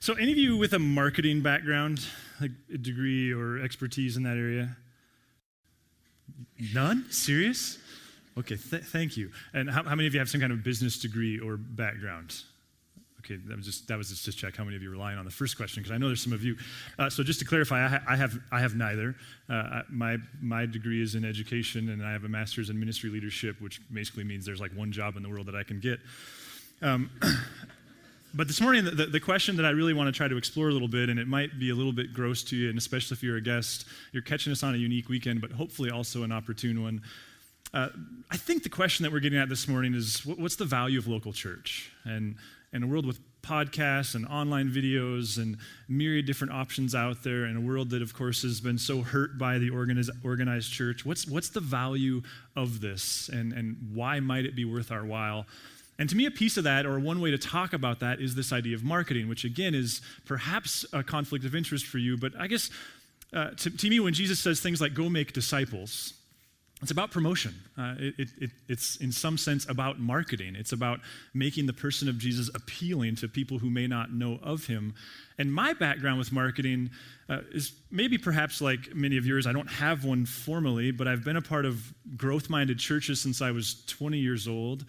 So any of you with a marketing background, like a degree or expertise in that area? None? Serious? Okay, thank you. And how many of you have some kind of business degree or background? Okay, that was just to check how many of you are relying on the first question, because I know there's some of you. So just to clarify, I have neither. My degree is in education, and I have a master's in ministry leadership, which basically means there's like one job in the world that I can get. But this morning, the question that I really want to try to explore a little bit, and it might be a little bit gross to you, and especially if you're a guest, you're catching us on a unique weekend, but hopefully also an opportune one. I think the question that we're getting at this morning is, what's the value of local church? And in a world with podcasts and online videos and myriad different options out there, in a world that, of course, has been so hurt by the organized church, what's the value of this, and why might it be worth our while? And to me, a piece of that, or one way to talk about that, is this idea of marketing, which again is perhaps a conflict of interest for you. But I guess to me, when Jesus says things like "go make disciples," it's about promotion. It's in some sense about marketing. It's about making the person of Jesus appealing to people who may not know of him. And my background with marketing is maybe perhaps like many of yours. I don't have one formally, but I've been a part of growth-minded churches since I was 20 years old.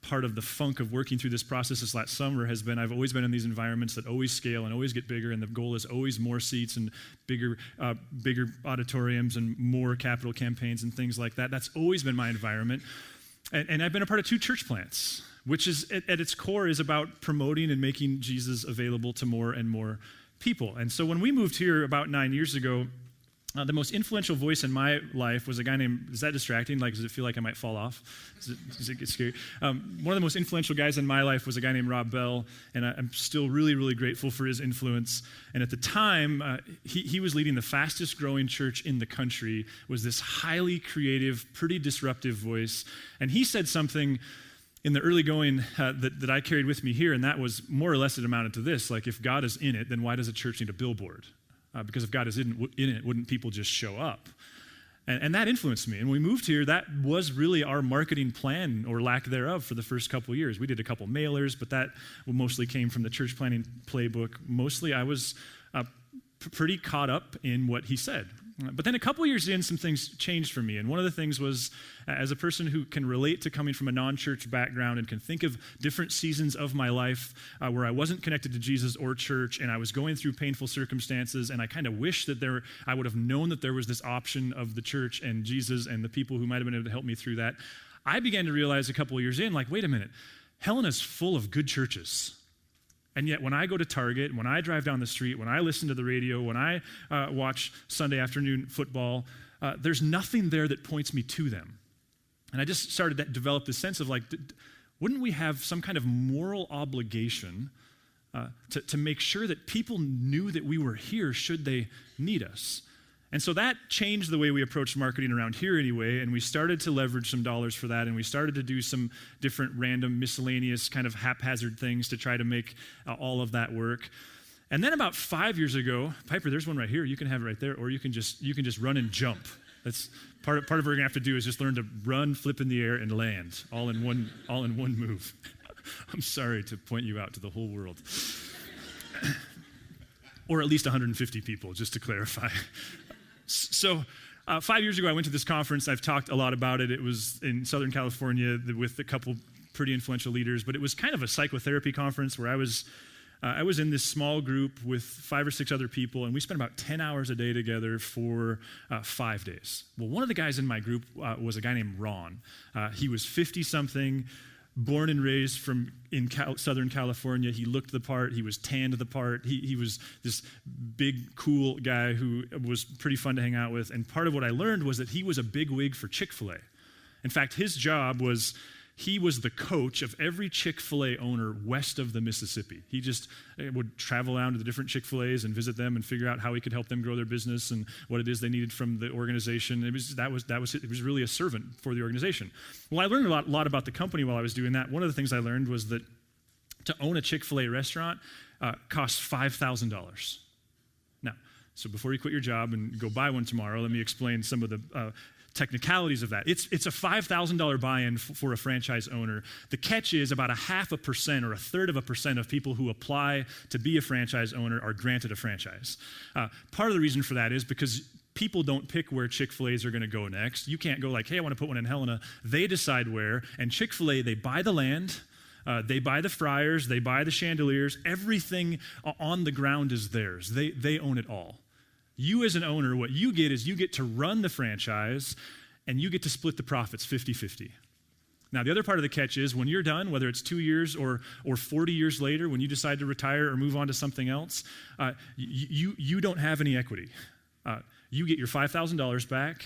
Part of the funk of working through this process this last summer has been I've always been in these environments that always scale and always get bigger, and the goal is always more seats and bigger auditoriums and more capital campaigns and things like that. That's always been my environment. And I've been a part of 2 church plants, which is at its core is about promoting and making Jesus available to more and more people. And so when we moved here about 9 years ago, the most influential voice in my life was a guy named, is that distracting? Like, does it feel like I might fall off? Does it get scary? One of the most influential guys in my life was a guy named Rob Bell, and I'm still really, really grateful for his influence. And at the time, he was leading the fastest growing church in the country, was this highly creative, pretty disruptive voice. And he said something in the early going that I carried with me here, and that was more or less it amounted to this: like, if God is in it, then why does a church need a billboard? Because if God is in it, wouldn't people just show up? And that influenced me. And when we moved here, that was really our marketing plan, or lack thereof, for the first couple of years. We did a couple mailers, but that mostly came from the church planning playbook. Mostly I was pretty caught up in what he said. But then a couple years in, some things changed for me. And one of the things was, as a person who can relate to coming from a non-church background and can think of different seasons of my life where I wasn't connected to Jesus or church, and I was going through painful circumstances, and I kind of wish that I would have known that there was this option of the church and Jesus and the people who might have been able to help me through that. I began to realize a couple of years in, like, wait a minute, Helena's full of good churches. And yet when I go to Target, when I drive down the street, when I listen to the radio, when I watch Sunday afternoon football, there's nothing there that points me to them. And I just started to develop this sense of, like, wouldn't we have some kind of moral obligation to make sure that people knew that we were here should they need us? And so that changed the way we approached marketing around here anyway, and we started to leverage some dollars for that, and we started to do some different random miscellaneous kind of haphazard things to try to make all of that work. And then about 5 years ago, Piper, there's one right here. You can have it right there, or you can just run and jump. That's part of what we're gonna have to do, is just learn to run, flip in the air, and land all in one move. I'm sorry to point you out to the whole world. Or at least 150 people, just to clarify. So 5 years ago, I went to this conference. I've talked a lot about it. It was in Southern California with a couple pretty influential leaders, but it was kind of a psychotherapy conference where I was in this small group with 5 or 6 other people, and we spent about 10 hours a day together for 5 days. Well, one of the guys in my group was a guy named Ron. He was 50-something, born and raised in Southern California. He looked the part. He was tanned the part. He was this big, cool guy who was pretty fun to hang out with. And part of what I learned was that he was a big wig for Chick-fil-A. In fact, his job was, he was the coach of every Chick-fil-A owner west of the Mississippi. He just would travel around to the different Chick-fil-A's and visit them and figure out how he could help them grow their business and what it is they needed from the organization. It was really a servant for the organization. Well, I learned a lot about the company while I was doing that. One of the things I learned was that to own a Chick-fil-A restaurant costs $5,000. Now, so before you quit your job and go buy one tomorrow, let me explain some of the technicalities of that. It's a $5,000 buy-in for a franchise owner. The catch is about 0.5% or 1/3% of people who apply to be a franchise owner are granted a franchise. Part of the reason for that is because people don't pick where Chick-fil-A's are going to go next. You can't go like, hey, I want to put one in Helena. They decide where, and Chick-fil-A, they buy the land, they buy the fryers, they buy the chandeliers. Everything on the ground is theirs. They own it all. You as an owner, what you get is you get to run the franchise, and you get to split the profits 50-50. Now, the other part of the catch is when you're done, whether it's 2 years or 40 years later, when you decide to retire or move on to something else, you don't have any equity. You get your $5,000 back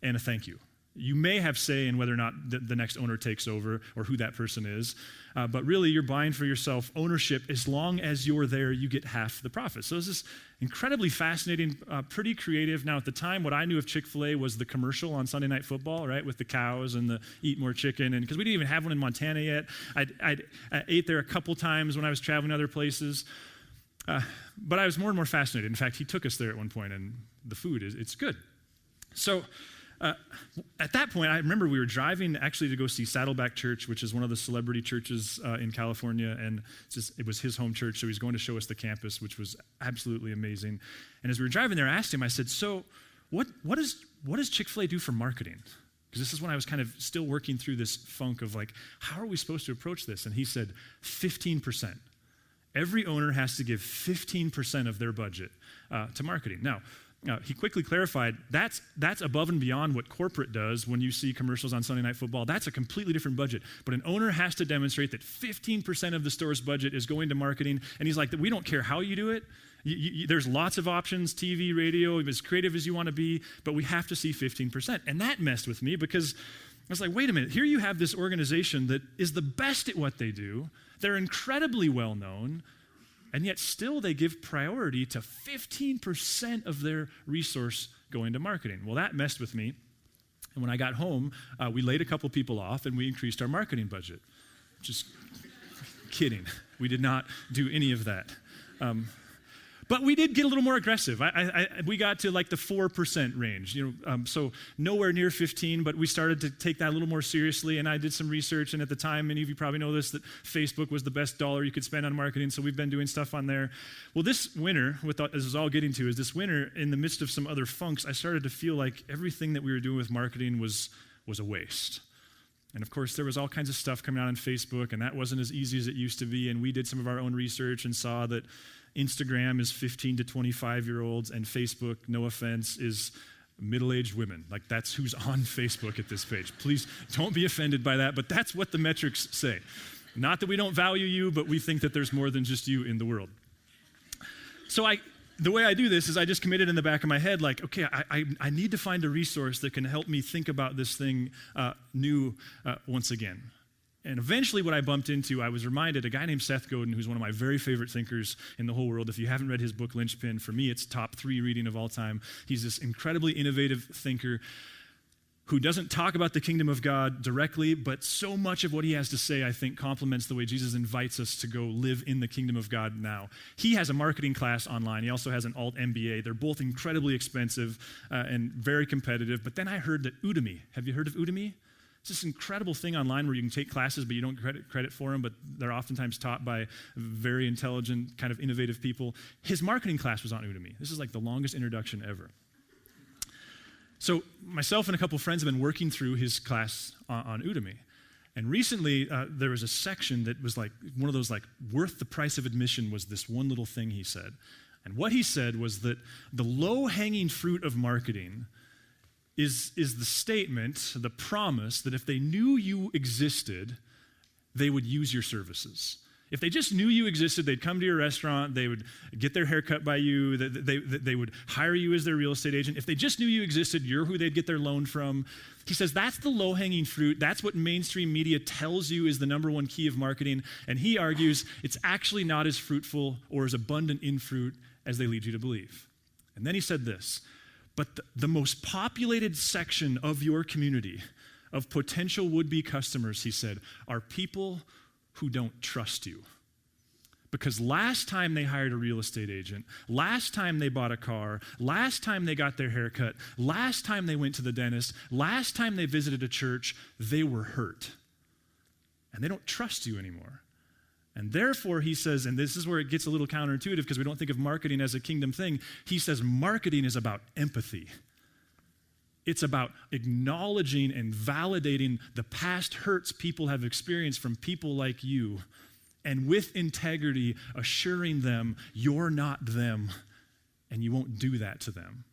and a thank you. You may have say in whether or not the next owner takes over or who that person is, but really you're buying for yourself ownership. As long as you're there, you get half the profit. So this is incredibly fascinating, pretty creative. Now, at the time, what I knew of Chick-fil-A was the commercial on Sunday Night Football, right, with the cows and the eat more chicken, and because we didn't even have one in Montana yet. I ate there a couple times when I was traveling to other places. But I was more and more fascinated. In fact, he took us there at one point, and the food, it's good. So at that point, I remember we were driving actually to go see Saddleback Church, which is one of the celebrity churches in California, and it was his home church, so he's going to show us the campus, which was absolutely amazing. And as we were driving there, I asked him, I said, so what does Chick-fil-A do for marketing? Because this is when I was kind of still working through this funk of like, how are we supposed to approach this? And he said, 15%. Every owner has to give 15% of their budget to marketing. Now, he quickly clarified, that's above and beyond what corporate does when you see commercials on Sunday Night Football. That's a completely different budget. But an owner has to demonstrate that 15% of the store's budget is going to marketing. And he's like, we don't care how you do it. There's lots of options, TV, radio, as creative as you want to be, but we have to see 15%. And that messed with me because I was like, wait a minute, here you have this organization that is the best at what they do. They're incredibly well known, and yet still they give priority to 15% of their resource going to marketing. Well, that messed with me. And when I got home, we laid a couple people off and we increased our marketing budget. Just kidding. We did not do any of that. But we did get a little more aggressive. We got to like the 4% range, so nowhere near 15, but we started to take that a little more seriously, and I did some research, and at the time, many of you probably know this, that Facebook was the best dollar you could spend on marketing, so we've been doing stuff on there. Well, this winter, as I was all getting to, is this winter, in the midst of some other funks, I started to feel like everything that we were doing with marketing was a waste. And of course, there was all kinds of stuff coming out on Facebook, and that wasn't as easy as it used to be, and we did some of our own research and saw that Instagram is 15 to 25-year-olds, and Facebook, no offense, is middle-aged women. Like, that's who's on Facebook at this page. Please don't be offended by that, but that's what the metrics say. Not that we don't value you, but we think that there's more than just you in the world. So the way I do this is I just committed in the back of my head, like, okay, I need to find a resource that can help me think about this thing new once again. And eventually what I bumped into, I was reminded, a guy named Seth Godin, who's one of my very favorite thinkers in the whole world. If you haven't read his book, Linchpin, for me, it's top 3 reading of all time. He's this incredibly innovative thinker who doesn't talk about the kingdom of God directly, but so much of what he has to say, I think, complements the way Jesus invites us to go live in the kingdom of God now. He has a marketing class online. He also has an alt MBA. They're both incredibly expensive and very competitive. But then I heard that Udemy, have you heard of Udemy? It's this incredible thing online where you can take classes, but you don't get credit for them, but they're oftentimes taught by very intelligent, kind of innovative people. His marketing class was on Udemy. This is like the longest introduction ever. So myself and a couple of friends have been working through his class on Udemy. And recently, there was a section that was like one of those like worth the price of admission was this one little thing he said. And what he said was that the low-hanging fruit of marketing is the statement, the promise that if they knew you existed, they would use your services. If they just knew you existed, they'd come to your restaurant, they would get their hair cut by you, they would hire you as their real estate agent. If they just knew you existed, you're who they'd get their loan from. He says that's the low-hanging fruit. That's what mainstream media tells you is the number one key of marketing. And he argues it's actually not as fruitful or as abundant in fruit as they lead you to believe. And then he said this, but the most populated section of your community of potential would-be customers, he said, are people who don't trust you. Because last time they hired a real estate agent, last time they bought a car, last time they got their hair cut, last time they went to the dentist, last time they visited a church, they were hurt. And they don't trust you anymore. And therefore, he says, and this is where it gets a little counterintuitive because we don't think of marketing as a kingdom thing. He says marketing is about empathy. It's about acknowledging and validating the past hurts people have experienced from people like you, and with integrity, assuring them you're not them and you won't do that to them.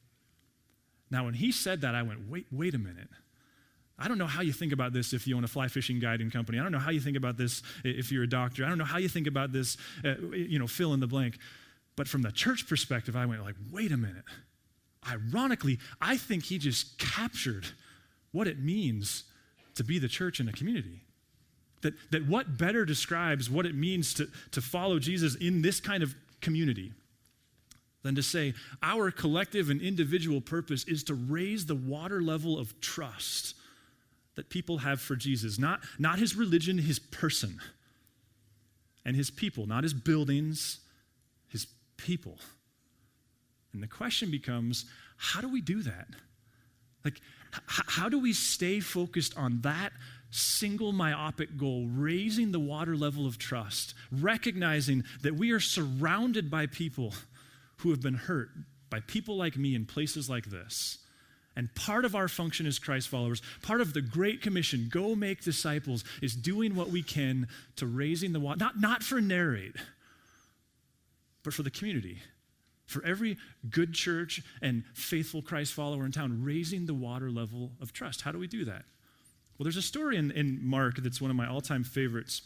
Now, when he said that, I went, wait a minute. I don't know how you think about this if you own a fly fishing guiding company. I don't know how you think about this if you're a doctor. I don't know how you think about this, fill in the blank. But from the church perspective, I went like, wait a minute. Ironically, I think he just captured what it means to be the church in a community. That what better describes what it means to follow Jesus in this kind of community than to say our collective and individual purpose is to raise the water level of trust that people have for Jesus. Not his religion, his person and his people, not his buildings, his people. And the question becomes, how do we do that? Like, how do we stay focused on that single myopic goal, raising the water level of trust, recognizing that we are surrounded by people who have been hurt by people like me in places like this. And part of our function as Christ followers, part of the Great Commission, go make disciples, is doing what we can to raising the water, not for Narrate, but for the community. For every good church and faithful Christ follower in town, raising the water level of trust. How do we do that? Well, there's a story in Mark that's one of my all-time favorites.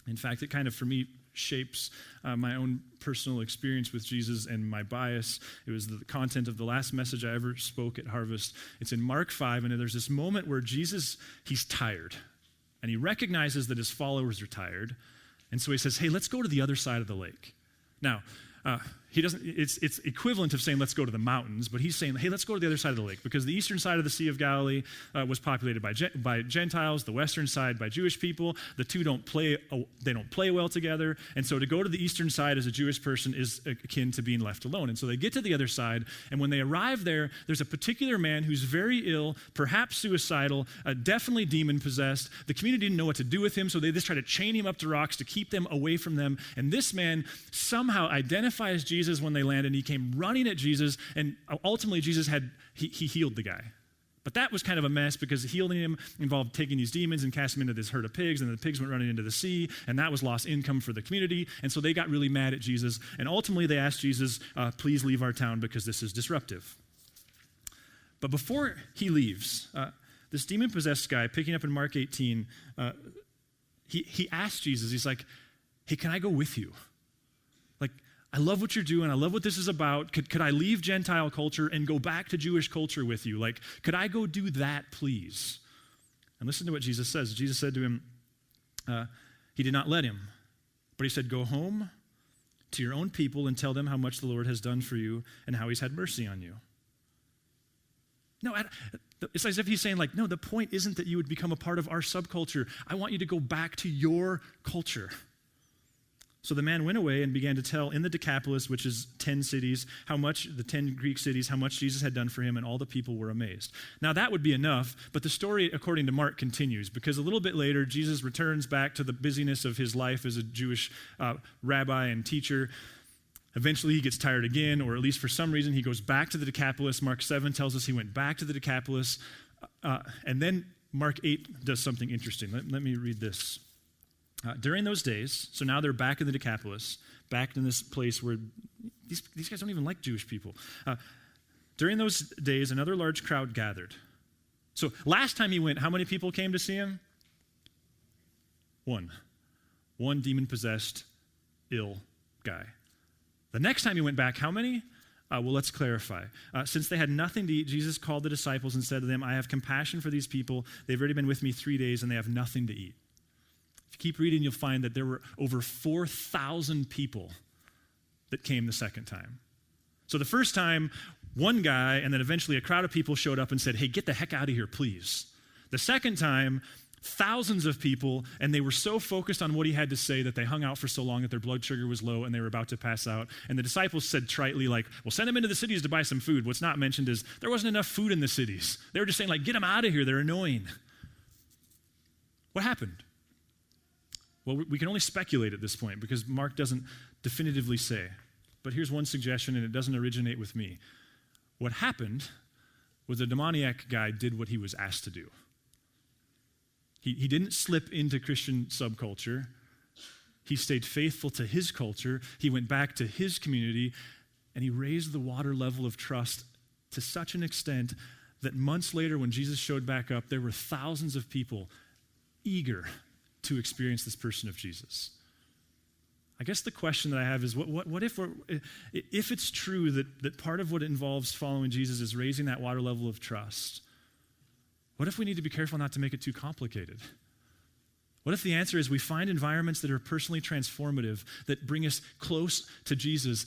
In fact, it kind of, for me, shapes my own personal experience with Jesus and my bias. It was the content of the last message I ever spoke at Harvest. It's in Mark 5, and there's this moment where Jesus, he's tired, and he recognizes that his followers are tired, and so he says, hey, let's go to the other side of the lake. Now, he doesn't. It's equivalent of saying let's go to the mountains, but he's saying, hey, let's go to the other side of the lake, because the eastern side of the Sea of Galilee was populated by Gentiles, the western side by Jewish people. The two don't play well together, and so to go to the eastern side as a Jewish person is akin to being left alone. And so they get to the other side, and when they arrive there, there's a particular man who's very ill, perhaps suicidal, definitely demon-possessed. The community didn't know what to do with him, so they just try to chain him up to rocks to keep them away from them. And this man somehow identifies Jesus when they landed, and he came running at Jesus, and ultimately Jesus he healed the guy. But that was kind of a mess, because healing him involved taking these demons and casting them into this herd of pigs, and the pigs went running into the sea, and that was lost income for the community, and so they got really mad at Jesus, and ultimately they asked Jesus, please leave our town because this is disruptive. But before he leaves, this demon-possessed guy, picking up in Mark 18, he asked Jesus, he's like, hey, can I go with you? Like, I love what you're doing. I love what this is about. Could I leave Gentile culture and go back to Jewish culture with you? Like, could I go do that, please? And listen to what Jesus says. Jesus said to him, he did not let him, but he said, go home to your own people and tell them how much the Lord has done for you and how he's had mercy on you. No, it's as if he's saying, like, no, the point isn't that you would become a part of our subculture. I want you to go back to your culture. So the man went away and began to tell in the Decapolis, which is 10 cities, the 10 Greek cities, how much Jesus had done for him, and all the people were amazed. Now that would be enough, but the story, according to Mark, continues, because a little bit later, Jesus returns back to the busyness of his life as a Jewish rabbi and teacher. Eventually he gets tired again, or at least for some reason he goes back to the Decapolis. Mark 7 tells us he went back to the Decapolis, and then Mark 8 does something interesting. Let me read this. During those days, so now they're back in the Decapolis, back in this place where these guys don't even like Jewish people. During those days, another large crowd gathered. So last time he went, how many people came to see him? One demon-possessed, ill guy. The next time he went back, how many? Well, let's clarify. Since they had nothing to eat, Jesus called the disciples and said to them, I have compassion for these people. They've already been with me 3 days, and they have nothing to eat. If you keep reading, you'll find that there were over 4,000 people that came the second time. So the first time, one guy, and then eventually a crowd of people showed up and said, hey, get the heck out of here, please. The second time, Thousands of people, and they were so focused on what he had to say that they hung out for so long that their blood sugar was low and they were about to pass out. And the disciples said tritely, like, well, send them into the cities to buy some food. What's not mentioned is there wasn't enough food in the cities. They were just saying, like, get them out of here. They're annoying. What happened? Well, we can only speculate at this point because Mark doesn't definitively say. But here's one suggestion, and it doesn't originate with me. What happened was the demoniac guy did what he was asked to do. He didn't slip into Christian subculture. He stayed faithful to his culture. He went back to his community, and he raised the water level of trust to such an extent that months later, when Jesus showed back up, there were thousands of people eager to experience this person of Jesus. I guess the question that I have is, what if it's true that part of what involves following Jesus is raising that water level of trust, what if we need to be careful not to make it too complicated? What if the answer is we find environments that are personally transformative, that bring us close to Jesus,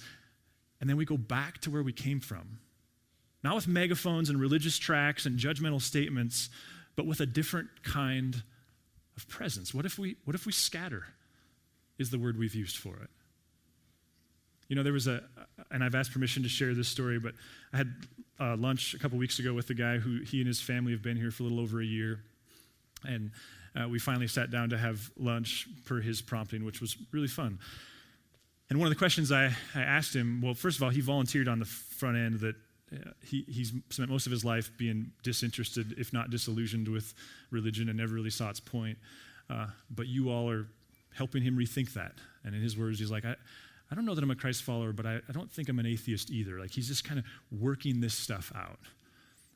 and then we go back to where we came from? Not with megaphones and religious tracts and judgmental statements, but with a different kind of presence. What if we scatter, is the word we've used for it. You know, there was and I've asked permission to share this story, but I had lunch a couple weeks ago with a guy who he and his family have been here for a little over a year. And we finally sat down to have lunch per his prompting, which was really fun. And one of the questions I asked him, well, first of all, he volunteered on the front end that he's spent most of his life being disinterested, if not disillusioned with religion, and never really saw its point. But you all are helping him rethink that. And in his words, he's like, I don't know that I'm a Christ follower, but I don't think I'm an atheist either. Like, he's just kind of working this stuff out.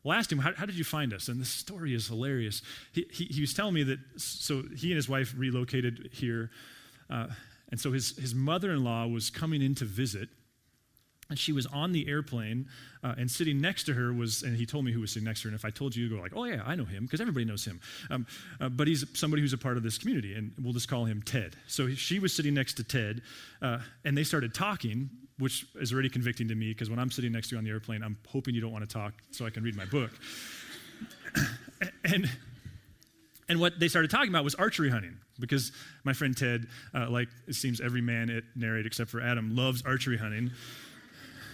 Well, I asked him, how did you find us? And this story is hilarious. He was telling me that, so he and his wife relocated here, and so his mother-in-law was coming in to visit, and she was on the airplane, and sitting next to her was, and he told me who was sitting next to her, and if I told you, you'd go like, oh yeah, I know him, because everybody knows him. But he's somebody who's a part of this community, and we'll just call him Ted. So she was sitting next to Ted, and they started talking, which is already convicting to me, because when I'm sitting next to you on the airplane, I'm hoping you don't want to talk so I can read my book. And what they started talking about was archery hunting, because my friend Ted, like it seems every man at Narrate except for Adam, loves archery hunting.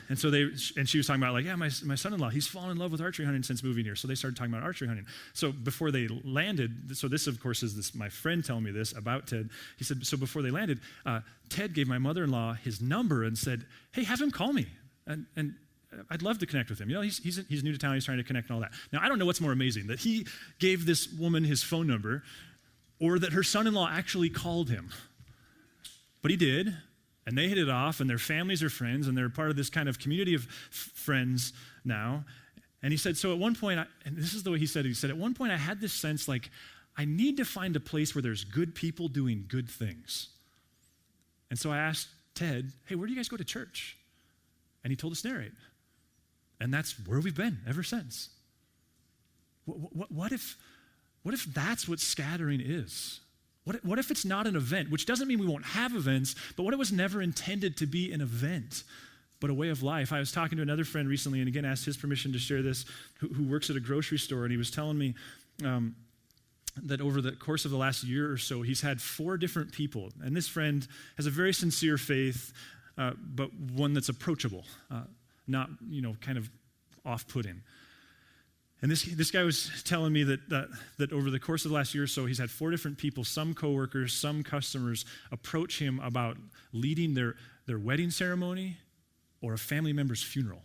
And so she was talking about, like, yeah, my son-in-law, he's fallen in love with archery hunting since moving here. So they started talking about archery hunting. So before they landed, so this, of course, is this, my friend telling me this about Ted. He said, so before they landed, Ted gave my mother-in-law his number and said, hey, have him call me. And I'd love to connect with him. You know, he's new to town. He's trying to connect and all that. Now, I don't know what's more amazing, that he gave this woman his phone number or that her son-in-law actually called him. But he did. And they hit it off, and their families are friends, and they're part of this kind of community of friends now. And he said, so at one point, and this is the way he said, at one point I had this sense like, I need to find a place where there's good people doing good things. And so I asked Ted, hey, where do you guys go to church? And he told us Narrate. And that's where we've been ever since. What if that's what scattering is? What if it's not an event, which doesn't mean we won't have events, but what if it was never intended to be an event, but a way of life? I was talking to another friend recently, and again, asked his permission to share this, who works at a grocery store, and he was telling me that over the course of the last year or so, he's had 4 different people, and this friend has a very sincere faith, but one that's approachable, not, kind of off-putting. And this guy was telling me that over the course of the last year or so, he's had 4 different people, some coworkers, some customers, approach him about leading their wedding ceremony or a family member's funeral.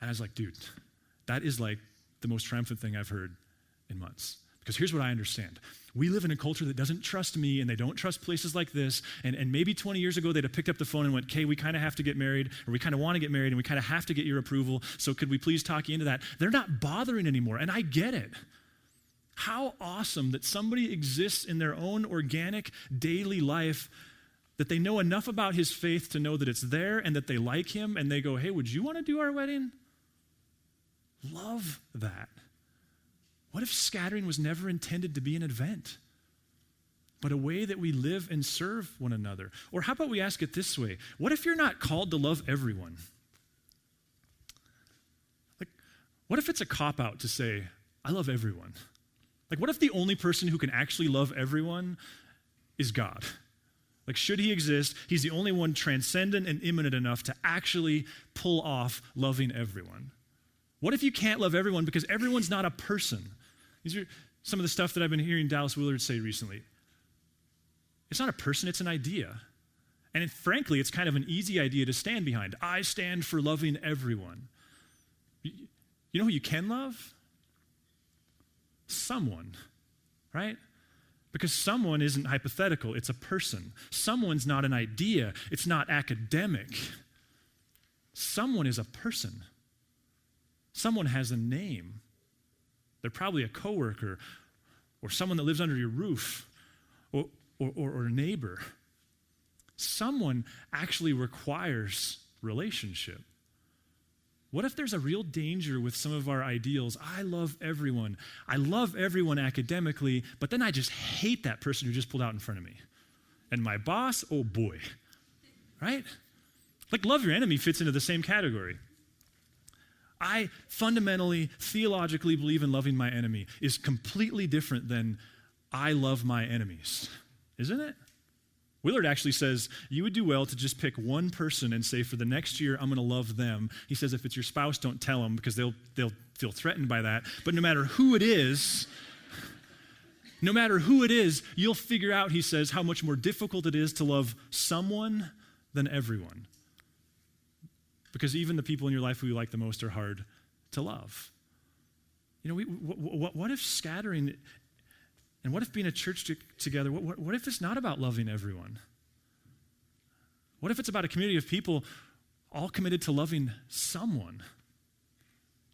And I was like, dude, that is like the most triumphant thing I've heard in months. Because here's what I understand. We live in a culture that doesn't trust me, and they don't trust places like this. And maybe 20 years ago, they'd have picked up the phone and went, okay, we kind of have to get married, or we kind of want to get married, and we kind of have to get your approval, so could we please talk you into that? They're not bothering anymore, and I get it. How awesome that somebody exists in their own organic daily life that they know enough about his faith to know that it's there and that they like him, and they go, hey, would you want to do our wedding? Love that. What if scattering was never intended to be an event, but a way that we live and serve one another? Or how about we ask it this way? What if you're not called to love everyone? Like, what if it's a cop-out to say, I love everyone? Like, what if the only person who can actually love everyone is God? Like, should he exist, he's the only one transcendent and immanent enough to actually pull off loving everyone. What if you can't love everyone because everyone's not a person? These are some of the stuff that I've been hearing Dallas Willard say recently. It's not a person, it's an idea. And frankly, it's kind of an easy idea to stand behind. I stand for loving everyone. You know who you can love? Someone, right? Because someone isn't hypothetical, it's a person. Someone's not an idea, it's not academic. Someone is a person. Someone has a name. They're probably a coworker or someone that lives under your roof or a neighbor. Someone actually requires relationship. What if there's a real danger with some of our ideals? I love everyone. I love everyone academically, but then I just hate that person who just pulled out in front of me. And my boss, oh boy, right? Like, love your enemy fits into the same category. I fundamentally, theologically believe in loving my enemy is completely different than I love my enemies, isn't it? Willard actually says, you would do well to just pick one person and say, for the next year, I'm going to love them. He says, if it's your spouse, don't tell them because they'll feel threatened by that. But no matter who it is, you'll figure out, he says, how much more difficult it is to love someone than everyone. Because even the people in your life who you like the most are hard to love. You know, what if scattering... And what if being a church together, what if it's not about loving everyone? What if it's about a community of people all committed to loving someone?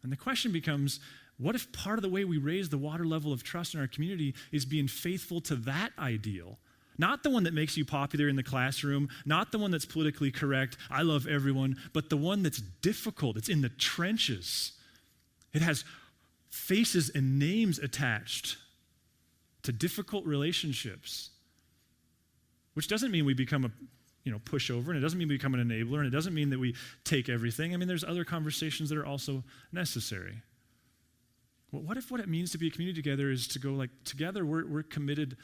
And the question becomes, what if part of the way we raise the water level of trust in our community is being faithful to that ideal? Not the one that makes you popular in the classroom, not the one that's politically correct, I love everyone, but the one that's difficult, it's in the trenches. It has faces and names attached to difficult relationships, which doesn't mean we become a pushover, and it doesn't mean we become an enabler, and it doesn't mean that we take everything. I mean, there's other conversations that are also necessary. Well, what if what it means to be a community together is to go like, together we're committed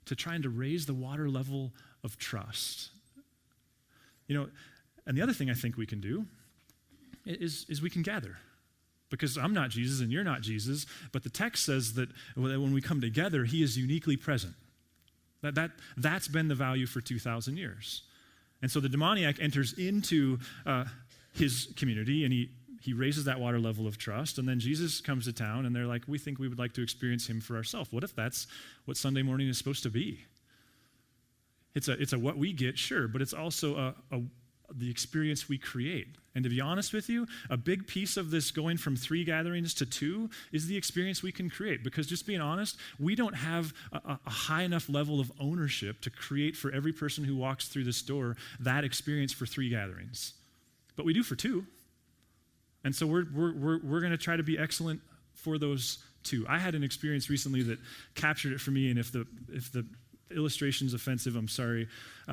to trying to raise the water level of trust? You know, and the other thing I think we can do is we can gather. Because I'm not Jesus and you're not Jesus, but the text says that when we come together, he is uniquely present. That's been the value for 2,000 years. And so the demoniac enters into his community and he raises that water level of trust, and then Jesus comes to town and they're like, we think we would like to experience him for ourselves. What if that's what Sunday morning is supposed to be? It's a what we get, sure, but it's also the experience we create. And to be honest with you, a big piece of this going from 3 gatherings to 2 is the experience we can create. Because just being honest, we don't have a high enough level of ownership to create for every person who walks through this door that experience for 3 gatherings. But we do for 2. And so we're going to try to be excellent for those 2. I had an experience recently that captured it for me, and if the illustration's offensive, I'm sorry,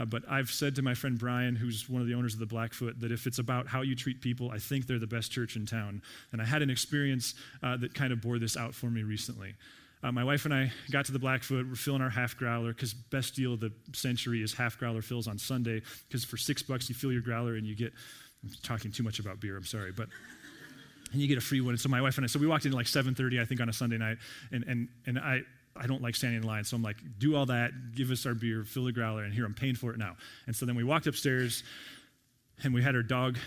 but I've said to my friend Brian, who's one of the owners of the Blackfoot, that if it's about how you treat people, I think they're the best church in town. And I had an experience that kind of bore this out for me recently. My wife and I got to the Blackfoot. We're filling our half growler because best deal of the century is half growler fills on Sunday, because for $6 you fill your growler and you get, I'm talking too much about beer, I'm sorry, but and you get a free one. And so my wife and I, so we walked in at like 7:30, I think, on a Sunday night, and I don't like standing in line, so I'm like, do all that, give us our beer, fill the growler, and here, I'm paying for it now. And so then we walked upstairs, and we had our dog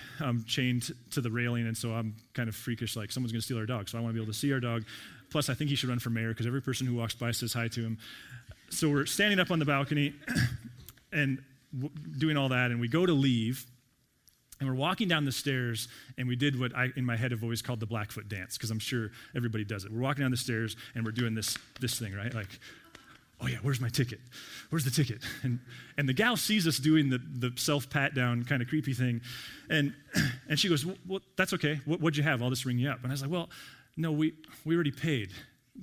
chained to the railing, and so I'm kind of freakish, like, someone's going to steal our dog, so I want to be able to see our dog. Plus, I think he should run for mayor, because every person who walks by says hi to him. So we're standing up on the balcony and doing all that, and we go to leave, and we're walking down the stairs, and we did what I, in my head, have always called the Blackfoot dance, because I'm sure everybody does it. We're walking down the stairs, and we're doing this thing, right? Like, oh yeah, where's my ticket? Where's the ticket? And the gal sees us doing the self-pat-down kind of creepy thing, and she goes, well, that's okay. What'd you have? I'll just ring you up. And I was like, well, no, we already paid.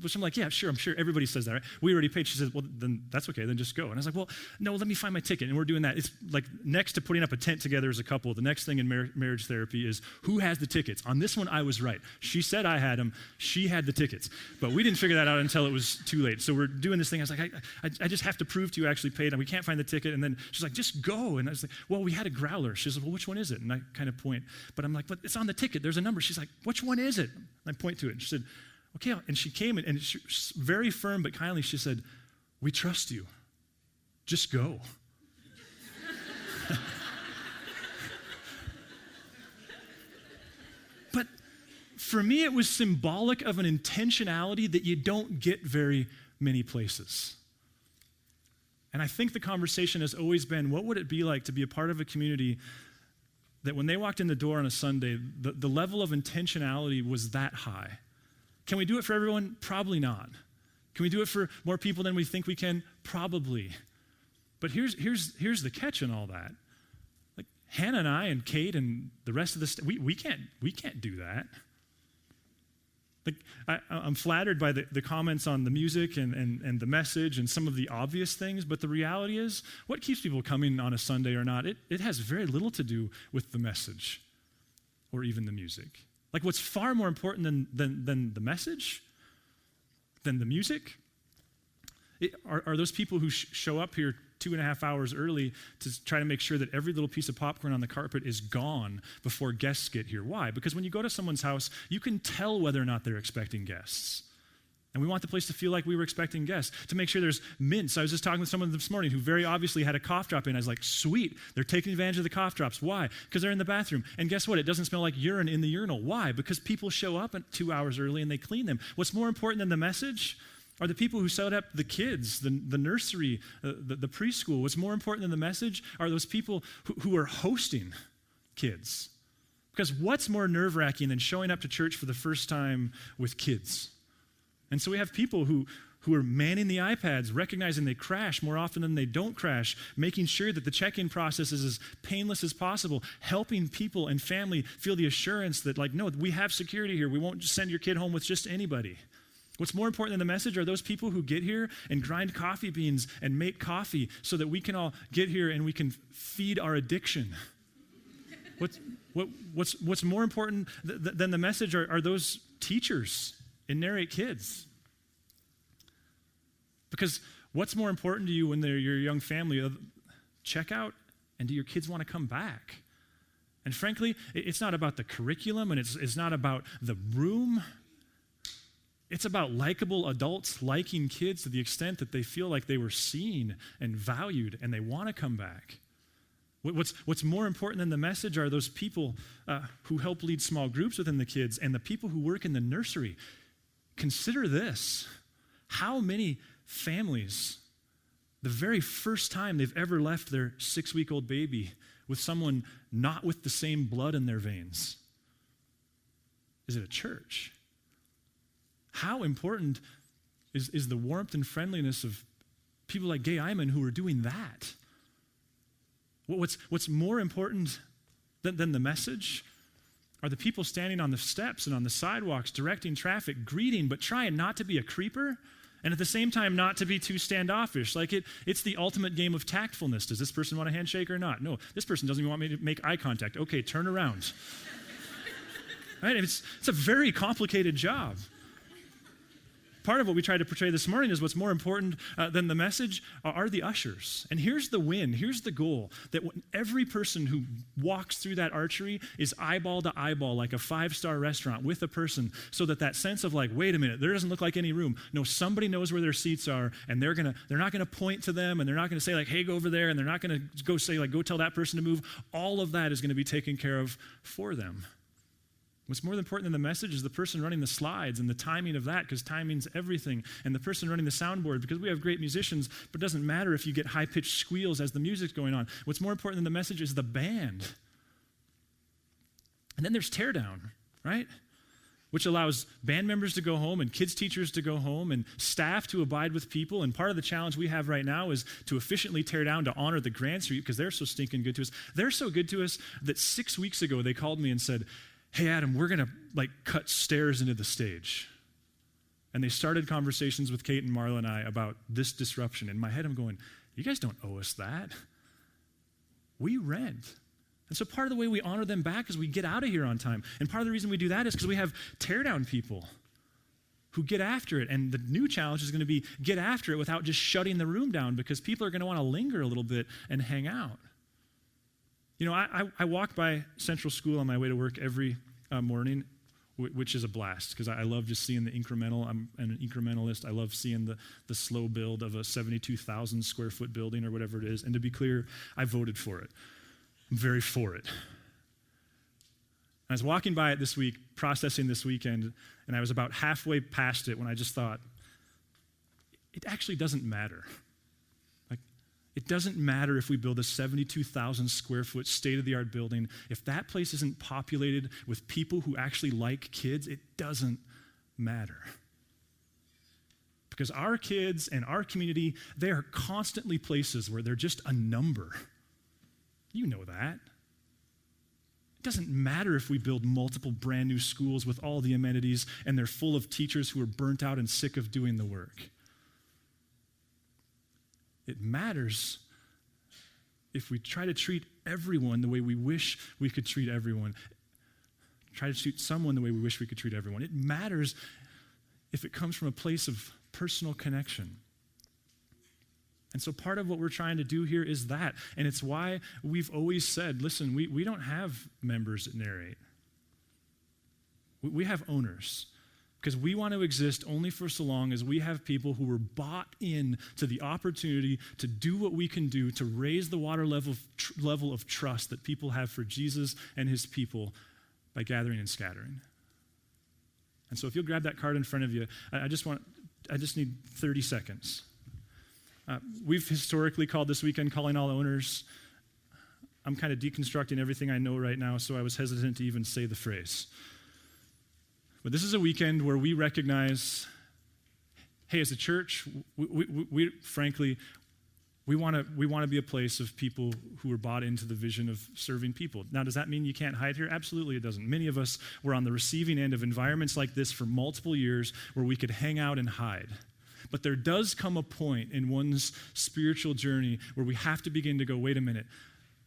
which I'm like, yeah, sure, I'm sure everybody says that, right? We already paid. She says, well, then that's okay, then just go. And I was like, well, no, let me find my ticket. And we're doing that. It's like next to putting up a tent together as a couple, the next thing in marriage therapy is who has the tickets. On this one, I was right. She said I had them. She had the tickets. But we didn't figure that out until it was too late. So we're doing this thing. I was like, I just have to prove to you I actually paid, and we can't find the ticket. And then she's like, just go. And I was like, well, we had a growler. She says, well, which one is it? And I kind of point. But I'm like, but it's on the ticket. There's a number. She's like, which one is it? And I point to it. And she said, okay. And she came and she, very firm but kindly, she said, we trust you. Just go. But for me, it was symbolic of an intentionality that you don't get very many places. And I think the conversation has always been, what would it be like to be a part of a community that when they walked in the door on a Sunday, the level of intentionality was that high? Can we do it for everyone? Probably not. Can we do it for more people than we think we can? Probably. But here's the catch in all that. Like Hannah and I and Kate and the rest of the we can't do that. Like I'm flattered by the comments on the music and the message and some of the obvious things, but the reality is, what keeps people coming on a Sunday or not, it has very little to do with the message or even the music. Like what's far more important than the message, than the music, are those people who show up here 2.5 hours early to try to make sure that every little piece of popcorn on the carpet is gone before guests get here. Why? Because when you go to someone's house, you can tell whether or not they're expecting guests. And we want the place to feel like we were expecting guests, to make sure there's mints. I was just talking with someone this morning who very obviously had a cough drop in. I was like, sweet, they're taking advantage of the cough drops. Why? Because they're in the bathroom. And guess what? It doesn't smell like urine in the urinal. Why? Because people show up 2 hours early and they clean them. What's more important than the message are the people who set up the kids, the nursery, the preschool. What's more important than the message are those people who are hosting kids. Because what's more nerve-wracking than showing up to church for the first time with kids? And so we have people who are manning the iPads, recognizing they crash more often than they don't crash, making sure that the check-in process is as painless as possible, helping people and family feel the assurance that, like, no, we have security here. We won't just send your kid home with just anybody. What's more important than the message are those people who get here and grind coffee beans and make coffee so that we can all get here and we can feed our addiction. What's more important than the message are those teachers in Narrate Kids. Because what's more important to you when they're your young family? Check out, and do your kids want to come back? And frankly, it's not about the curriculum, and it's not about the room. It's about likable adults liking kids to the extent that they feel like they were seen and valued, and they want to come back. What's more important than the message are those people who help lead small groups within the kids and the people who work in the nursery. Consider this. How many families, the very first time they've ever left their 6-week-old baby with someone not with the same blood in their veins, is at a church? How important is the warmth and friendliness of people like Gay Iman who are doing that? What's more important than the message are the people standing on the steps and on the sidewalks, directing traffic, greeting, but trying not to be a creeper, and at the same time not to be too standoffish. Like it's the ultimate game of tactfulness. Does this person want a handshake or not? No, this person doesn't even want me to make eye contact. Okay, turn around. Right? It's a very complicated job. Part of what we tried to portray this morning is what's more important than the message are the ushers. And here's the win, here's the goal, that when every person who walks through that archery is eyeball to eyeball like a 5-star restaurant with a person, so that sense of like, wait a minute, there doesn't look like any room. No, somebody knows where their seats are, and they're not gonna point to them, and they're not gonna say like, hey, go over there, and they're not gonna go say like, go tell that person to move. All of that is gonna be taken care of for them. What's more important than the message is the person running the slides and the timing of that, because timing's everything, and the person running the soundboard, because we have great musicians, but it doesn't matter if you get high-pitched squeals as the music's going on. What's more important than the message is the band. And then there's teardown, right? Which allows band members to go home and kids teachers to go home and staff to abide with people. And part of the challenge we have right now is to efficiently tear down to honor the Grand Street, because they're so stinking good to us. They're so good to us that 6 weeks ago they called me and said, hey, Adam, we're going to cut stairs into the stage. And they started conversations with Kate and Marla and I about this disruption. In my head, I'm going, you guys don't owe us that. We rent. And so part of the way we honor them back is we get out of here on time. And part of the reason we do that is because we have teardown people who get after it. And the new challenge is going to be get after it without just shutting the room down, because people are going to want to linger a little bit and hang out. You know, I walk by Central School on my way to work every morning, which is a blast, because I love just seeing the incremental. I'm an incrementalist. I love seeing the slow build of a 72,000 square foot building or whatever it is. And to be clear, I voted for it. I'm very for it. I was walking by it this week, processing this weekend, and I was about halfway past it when I just thought, it actually doesn't matter. Like, it doesn't matter if we build a 72,000 square foot state-of-the-art building. If that place isn't populated with people who actually like kids, it doesn't matter. Because our kids and our community, they are constantly places where they're just a number. You know that. It doesn't matter if we build multiple brand new schools with all the amenities and they're full of teachers who are burnt out and sick of doing the work. It matters if we try to treat everyone the way we wish we could treat everyone. Try to treat someone the way we wish we could treat everyone. It matters if it comes from a place of personal connection. And so part of what we're trying to do here is that. And it's why we've always said, listen, we don't have members at Narrate. We have owners. Because we want to exist only for so long as we have people who are bought in to the opportunity to do what we can do to raise the water level of trust that people have for Jesus and his people by gathering and scattering. And so if you'll grab that card in front of you, I just need 30 seconds. We've historically called this weekend Calling All Owners. I'm kind of deconstructing everything I know right now, so I was hesitant to even say the phrase. But this is a weekend where we recognize, hey, as a church, we frankly, we want to be a place of people who are bought into the vision of serving people. Now, does that mean you can't hide here? Absolutely it doesn't. Many of us were on the receiving end of environments like this for multiple years where we could hang out and hide. But there does come a point in one's spiritual journey where we have to begin to go, wait a minute,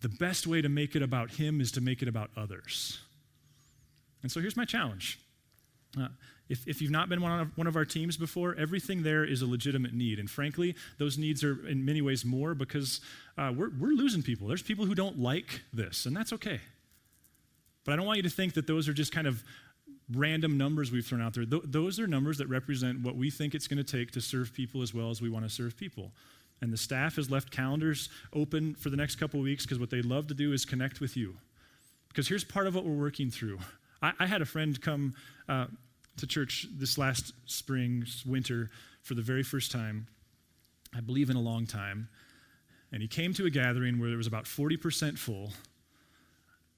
the best way to make it about him is to make it about others. And so here's my challenge. If you've not been one of our teams before, everything there is a legitimate need. And frankly, those needs are in many ways more because we're losing people. There's people who don't like this, and that's okay. But I don't want you to think that those are just kind of random numbers we've thrown out there. Those are numbers that represent what we think it's going to take to serve people as well as we want to serve people. And the staff has left calendars open for the next couple of weeks because what they'd love to do is connect with you. Because here's part of what we're working through. I had a friend come to church this last winter, for the very first time, I believe in a long time. And he came to a gathering where it was about 40% full.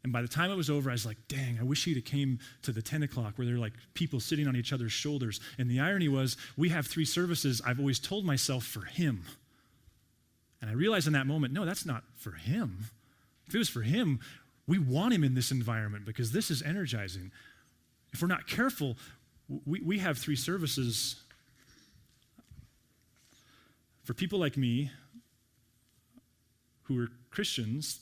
And by the time it was over, I was like, dang, I wish he'd have came to the 10 o'clock where there are like people sitting on each other's shoulders. And the irony was, we have 3 services, I've always told myself, for him. And I realized in that moment, no, that's not for him. If it was for him, we want him in this environment because this is energizing. If we're not careful, we have 3 services for people like me who are Christians,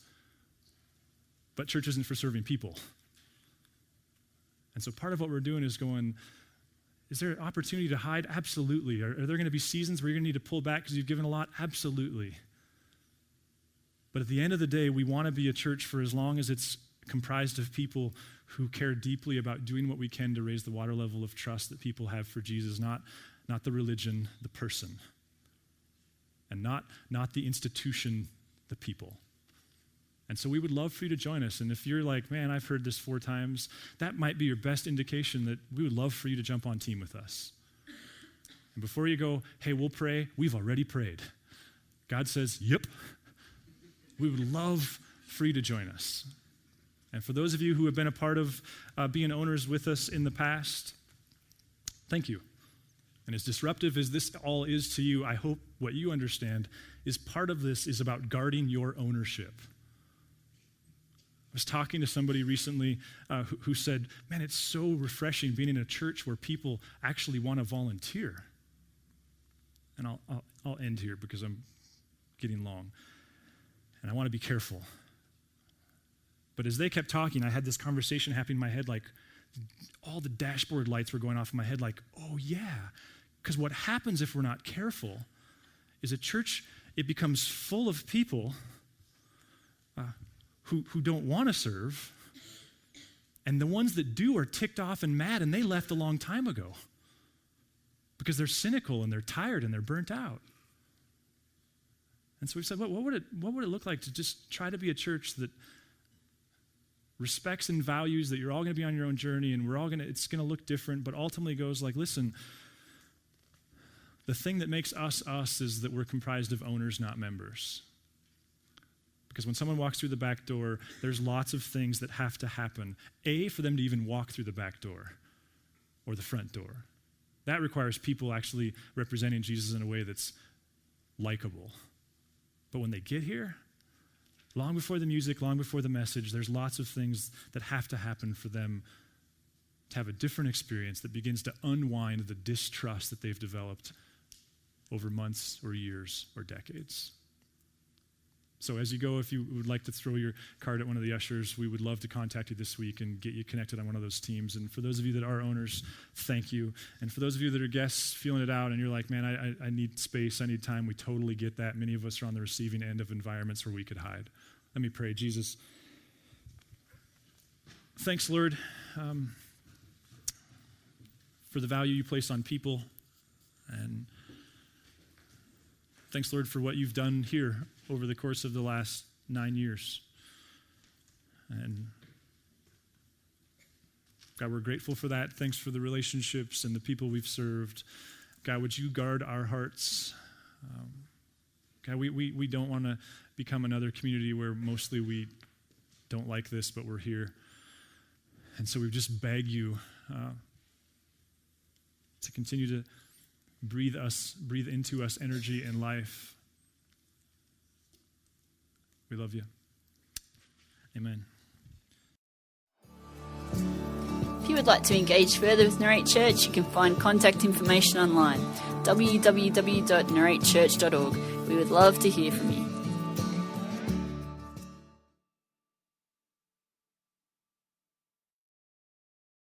but church isn't for serving people. And so part of what we're doing is going, is there an opportunity to hide? Absolutely. Are there going to be seasons where you're going to need to pull back because you've given a lot? Absolutely. But at the end of the day, we want to be a church for as long as it's comprised of people who care deeply about doing what we can to raise the water level of trust that people have for Jesus, not the religion, the person, and not the institution, the people. And so we would love for you to join us. And if you're like, man, I've heard this 4 times, that might be your best indication that we would love for you to jump on team with us. And before you go, hey, we'll pray, we've already prayed. God says, yep. We would love for you to join us. And for those of you who have been a part of being owners with us in the past, thank you. And as disruptive as this all is to you, I hope what you understand is part of this is about guarding your ownership. I was talking to somebody recently who said, man, it's so refreshing being in a church where people actually want to volunteer. And I'll end here because I'm getting long. And I want to be careful. But as they kept talking, I had this conversation happening in my head, like all the dashboard lights were going off in my head, like, oh yeah. Because what happens if we're not careful is a church, it becomes full of people who don't want to serve, and the ones that do are ticked off and mad, and they left a long time ago because they're cynical and they're tired and they're burnt out. And so we said, what would it look like to just try to be a church that respects and values that you're all going to be on your own journey, and it's going to look different, but ultimately goes like, listen, the thing that makes us us is that we're comprised of owners, not members. Because when someone walks through the back door, there's lots of things that have to happen. For them to even walk through the back door or the front door. That requires people actually representing Jesus in a way that's likable. But when they get here, long before the music, long before the message, there's lots of things that have to happen for them to have a different experience that begins to unwind the distrust that they've developed over months or years or decades. So as you go, if you would like to throw your card at one of the ushers, we would love to contact you this week and get you connected on one of those teams. And for those of you that are owners, thank you. And for those of you that are guests feeling it out and you're like, man, I need space, I need time, we totally get that. Many of us are on the receiving end of environments where we could hide. Let me pray. Jesus, thanks, Lord, for the value you place on people. And thanks, Lord, for what you've done here over the course of the last 9 years. And God, we're grateful for that. Thanks for the relationships and the people we've served. God, would you guard our hearts? God, we don't want to become another community where mostly we don't like this, but we're here. And so we just beg you to continue to breathe into us energy and life. We love you. Amen. If you would like to engage further with Narrate Church, you can find contact information online, www.narratechurch.org. We would love to hear from you.